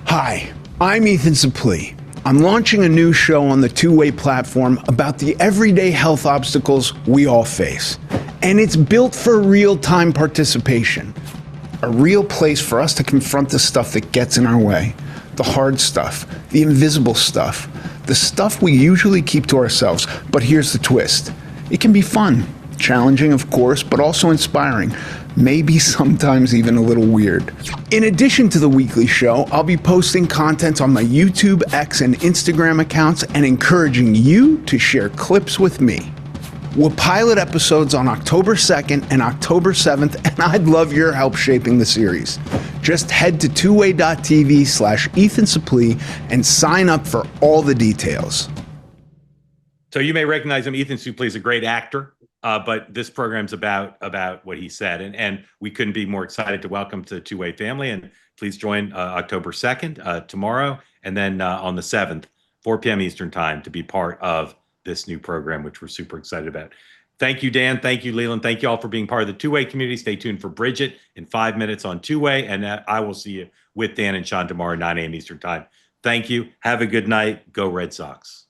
Hi, I'm Ethan Suplee. I'm launching a new show on the Two-Way platform about the everyday health obstacles we all face. And it's built for real-time participation. A real place for us to confront the stuff that gets in our way. The hard stuff, the invisible stuff, the stuff we usually keep to ourselves. But here's the twist. It can be fun, challenging, of course, but also inspiring. Maybe sometimes even a little weird. In addition to the weekly show, I'll be posting content on my YouTube, X, and Instagram accounts and encouraging you to share clips with me. We'll pilot episodes on October 2nd and October 7th, and I'd love your help shaping the series. Just head to tway.tv/Ethan Suplee and sign up for all the details. So you may recognize him. Ethan Suplee is a great actor. But this program's about what he said. And we couldn't be more excited to welcome to the Two-Way family. And please join October 2nd, tomorrow, and then on the 7th, 4 p.m. Eastern time to be part of this new program, which we're super excited about. Thank you, Dan. Thank you, Leland. Thank you all for being part of the Two-Way community. Stay tuned for Bridget in 5 minutes on Two-Way. And I will see you with Dan and Sean tomorrow, 9 a.m. Eastern time. Thank you. Have a good night. Go Red Sox.